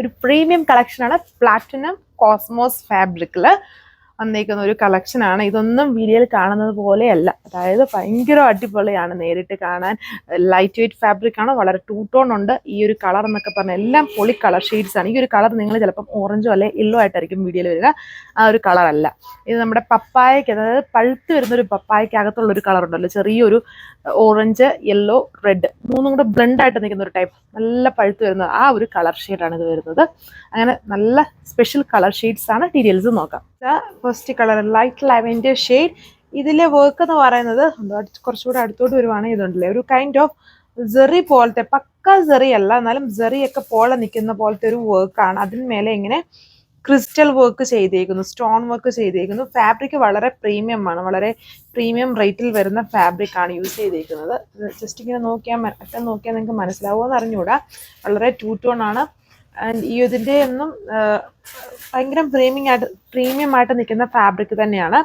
ഒരു പ്രീമിയം കളക്ഷനാണ്. Platinum cosmos ഫാബ്രിക്കിൽ വന്നേക്കുന്ന ഒരു കളക്ഷനാണ്. ഇതൊന്നും വീഡിയോയിൽ കാണുന്നത് പോലെയല്ല. അതായത് ഭയങ്കര അടിപൊളിയാണ് നേരിട്ട് കാണാൻ. ലൈറ്റ് വെയ്റ്റ് ഫാബ്രിക് ആണ്. വളരെ ടൂ ടോൺ ഉണ്ട്. ഈ ഒരു കളർ എന്നൊക്കെ പറഞ്ഞാൽ എല്ലാം പൊളി കളർ ഷെയ്ഡ്സ് ആണ്. ഈ ഒരു കളർ നിങ്ങൾ ചിലപ്പം ഓറഞ്ചോ അല്ലെ യെല്ലോ ആയിട്ടായിരിക്കും വീഡിയോയിൽ വരിക. ആ ഒരു കളർ അല്ല ഇത്. നമ്മുടെ പപ്പായയ്ക്ക്, അതായത് പഴുത്ത് വരുന്നൊരു പപ്പായയ്ക്കകത്തുള്ളൊരു കളർ ഉണ്ടല്ലോ, ചെറിയൊരു ഓറഞ്ച് യെല്ലോ റെഡ് മൂന്നും കൂടെ ബ്ലെൻഡ് ആയിട്ട് നിൽക്കുന്ന ഒരു ടൈപ്പ് നല്ല പഴുത്ത് വരുന്ന ആ ഒരു കളർ ഷെയ്ഡാണ് ഇത് വരുന്നത്. അങ്ങനെ നല്ല സ്പെഷ്യൽ കളർ ഷെയ്ഡ്സ് ആണ്. ഡീറ്റെയിൽസ് നോക്കാം. First colour light lavender shade. ഇതിലെ വർക്ക് എന്ന് പറയുന്നത് കുറച്ചുകൂടെ അടുത്തോട്ട് വരുവാണെങ്കിൽ ഇതുണ്ടല്ലേ, ഒരു കൈൻഡ് ഓഫ് സെറി പോലത്തെ, പക്ക സെറി അല്ല എന്നാലും സെറിയൊക്കെ പോലെ നിൽക്കുന്ന പോലത്തെ ഒരു വർക്കാണ്. അതിന്മേലെ ഇങ്ങനെ ക്രിസ്റ്റൽ വർക്ക് ചെയ്തേക്കുന്നു, സ്റ്റോൺ വർക്ക് ചെയ്തേക്കുന്നു. ഫാബ്രിക് വളരെ പ്രീമിയം ആണ്. വളരെ പ്രീമിയം റേറ്റിൽ വരുന്ന ഫാബ്രിക് ആണ് യൂസ് ചെയ്തേക്കുന്നത്. ജസ്റ്റ് ഇങ്ങനെ നോക്കിയാൽ നിങ്ങൾക്ക് മനസ്സിലാവുമെന്ന് അറിഞ്ഞുകൂടാ. വളരെ ടൂ ടോൺ ആണ്. ആൻഡ് ഈ ഇതിൻ്റെ ഒന്നും ഭയങ്കര പ്രീമിയം ആയിട്ട് നിൽക്കുന്ന ഫാബ്രിക് തന്നെയാണ്.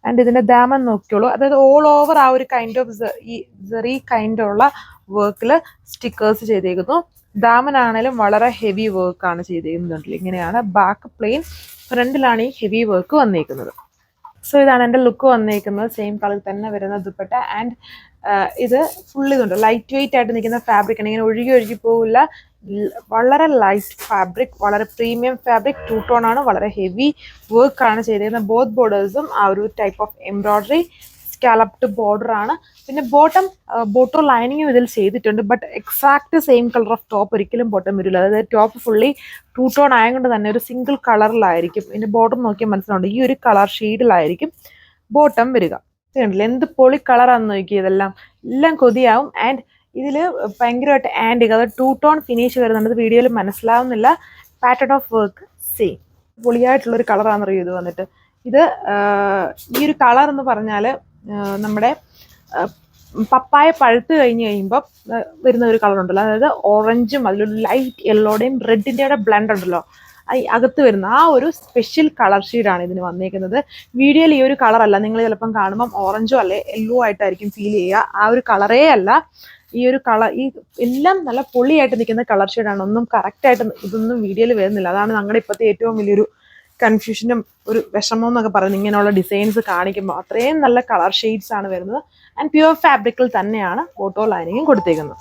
ആൻഡ് ഇതിൻ്റെ ദാമൻ നോക്കിയോളൂ. അതായത് ഓൾ ഓവർ ആ ഒരു കൈൻഡ് ഓഫ് ഈ സെറി കൈൻഡ് ഉള്ള വർക്കിൽ സ്റ്റിക്കേഴ്സ് ചെയ്തേക്കുന്നു. ദാമനാണേലും വളരെ ഹെവി വർക്കാണ് ചെയ്തേക്കുന്നുണ്ട്. ഇങ്ങനെയാണ് ബാക്ക് പ്ലെയിൻ, ഫ്രണ്ടിലാണ് ഈ ഹെവി വർക്ക് വന്നേക്കുന്നത്. സോ ഇതാണ് എൻ്റെ ലുക്ക് വന്നേക്കുന്നത്. സെയിം കളർ തന്നെ വരുന്ന ദുപ്പട്ട. ആൻഡ് ഇത് ഫുള്ള് ഇതുണ്ട്, ലൈറ്റ് വെയിറ്റ് ആയിട്ട് നിൽക്കുന്ന ഫാബ്രിക് ആണ്. ഇങ്ങനെ ഒഴുകി പോകില്ല. വളരെ ലൈറ്റ് ഫാബ്രിക്, വളരെ പ്രീമിയം ഫാബ്രിക്, ടൂ ടോൺ ആണ്. വളരെ ഹെവി വർക്കാണ് ചെയ്തിരിക്കുന്നത്. ബോത്ത് ബോർഡേഴ്സും ആ ഒരു type of embroidery scalloped border ആണ്. പിന്നെ ബോട്ടോ ലൈനിങ്ങും ഇതിൽ ചെയ്തിട്ടുണ്ട്. But exact same colour of top ഒരിക്കലും ബോട്ടം വരില്ല. അതായത് ടോപ്പ് ഫുള്ളി ടൂ ടോൺ ആയതുകൊണ്ട് തന്നെ ഒരു സിംഗിൾ കളറിലായിരിക്കും. ഇതിൻ്റെ ബോട്ടം നോക്കിയാൽ മനസ്സിലുണ്ട്, ഈ ഒരു കളർ ഷെയ്ഡിലായിരിക്കും ബോട്ടം വരിക. കണ്ടില്ല എന്ത് പൊളി കളറാണെന്ന് നോക്കി. ഇതെല്ലാം കൊതിയാവും. ആൻഡ് ഇതിൽ ഭയങ്കരമായിട്ട് ആൻറ്റിക്, അതായത് ടൂ ടോൺ ഫിനിഷ് വരുന്നുണ്ട്. വീഡിയോയിൽ മനസ്സിലാവുന്നില്ല. പാറ്റേൺ ഓഫ് വർക്ക് സെയിം പൊളിയായിട്ടുള്ളൊരു കളറാണെന്നറിയോ ഇത് വന്നിട്ട്. ഇത് ഈ ഒരു കളർ എന്ന് പറഞ്ഞാൽ നമ്മുടെ പപ്പായ പഴുത്ത് കഴിയുമ്പോൾ വരുന്ന ഒരു കളർ ഉണ്ടല്ലോ, അതായത് ഓറഞ്ചും അതിലൊരു ലൈറ്റ് യെല്ലോയുടെയും റെഡിൻ്റെ ബ്ലെൻഡ് ഉണ്ടല്ലോ, അകത്ത് വരുന്ന ആ ഒരു സ്പെഷ്യൽ കളർ ഷെയ്ഡാണ് ഇതിന് വന്നേക്കുന്നത്. വീഡിയോയിൽ ഈ ഒരു കളറല്ല, നിങ്ങൾ ചിലപ്പം കാണുമ്പം ഓറഞ്ചോ അല്ലെ യെല്ലോ ആയിട്ടായിരിക്കും ഫീൽ ചെയ്യുക. ആ ഒരു കളറേ അല്ല ഈ ഒരു കളർ. ഈ എല്ലാം നല്ല പൊളിയായിട്ട് നിൽക്കുന്ന കളർ ഷെയ്ഡാണ്. ഒന്നും കറക്റ്റായിട്ട് ഇതൊന്നും വീഡിയോയിൽ വരുന്നില്ല. അതാണ് ഞങ്ങളുടെ ഇപ്പോഴത്തെ ഏറ്റവും വലിയൊരു കൺഫ്യൂഷനും ഒരു വിഷമം എന്നൊക്കെ പറയുന്നത്. ഇങ്ങനെയുള്ള ഡിസൈൻസ് കാണിക്കുമ്പോൾ അത്രയും നല്ല കളർ ഷെയ്ഡ്സ് ആണ് വരുന്നത്. ആൻഡ് പ്യുവർ ഫാബ്രിക്കിൽ തന്നെയാണ് ബോട്ടോ ലൈനിങ്ങും കൊടുത്തേക്കുന്നത്.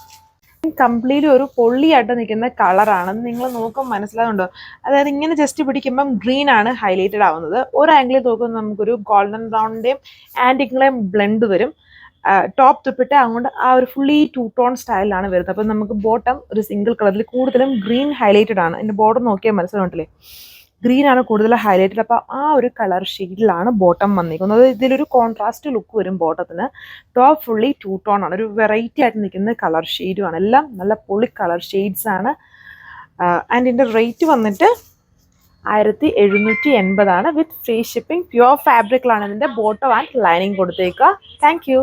കംപ്ലീറ്റ്ലി ഒരു പൊള്ളിയായിട്ട് നിൽക്കുന്ന കളറാണെന്ന് നിങ്ങൾ നോക്കുമ്പോൾ മനസ്സിലാവുന്നുണ്ടോ? അതായത് ഇങ്ങനെ ജസ്റ്റ് പിടിക്കുമ്പം ഗ്രീൻ ആണ് ഹൈലൈറ്റഡ് ആവുന്നത്. ഒരു ആംഗിളിൽ നോക്കുമ്പോൾ നമുക്കൊരു ഗോൾഡൻ ബ്രൗണിൻ്റെയും ആൻറ്റിക്കിൻ്റെയും ബ്ലെൻഡ് വരും. ടോപ്പ് തുപ്പിട്ട് അങ്ങോട്ട് ആ ഒരു ഫുള്ളി ടൂ ടോൺ സ്റ്റൈലിലാണ് വരുന്നത്. അപ്പം നമുക്ക് ബോട്ടം ഒരു സിംഗിൾ കളറിൽ കൂടുതലും ഗ്രീൻ ഹൈലൈറ്റഡ് ആണ്. എൻ്റെ ബോർഡർ നോക്കിയാൽ മനസ്സിലാവുന്നില്ലേ, ഗ്രീൻ ആണ് കൂടുതൽ ഹൈലൈറ്റഡ്. അപ്പോൾ ആ ഒരു കളർ ഷെയ്ഡിലാണ് ബോട്ടം വന്നിരിക്കുന്നത്. ഇതിലൊരു കോൺട്രാസ്റ്റ് ലുക്ക് വരും ബോട്ടത്തിന്. ടോപ്പ് ഫുള്ളി ടൂ ടോൺ ആണ്. ഒരു വെറൈറ്റി ആയിട്ട് നിൽക്കുന്ന കളർ ഷെയ്ഡുമാണ്. എല്ലാം നല്ല പൊളി കളർ ഷെയ്ഡ്സ് ആണ്. ആൻഡ് ഇതിൻ്റെ റേറ്റ് വന്നിട്ട് 1780 വിത്ത് ഫ്രീ ഷിപ്പിംഗ്. പ്യുവർ ഫാബ്രിക്കിലാണ് ഇതിൻ്റെ ബോട്ടം ആൻഡ് ലൈനിങ് കൊടുത്തേക്കുക. Thank U.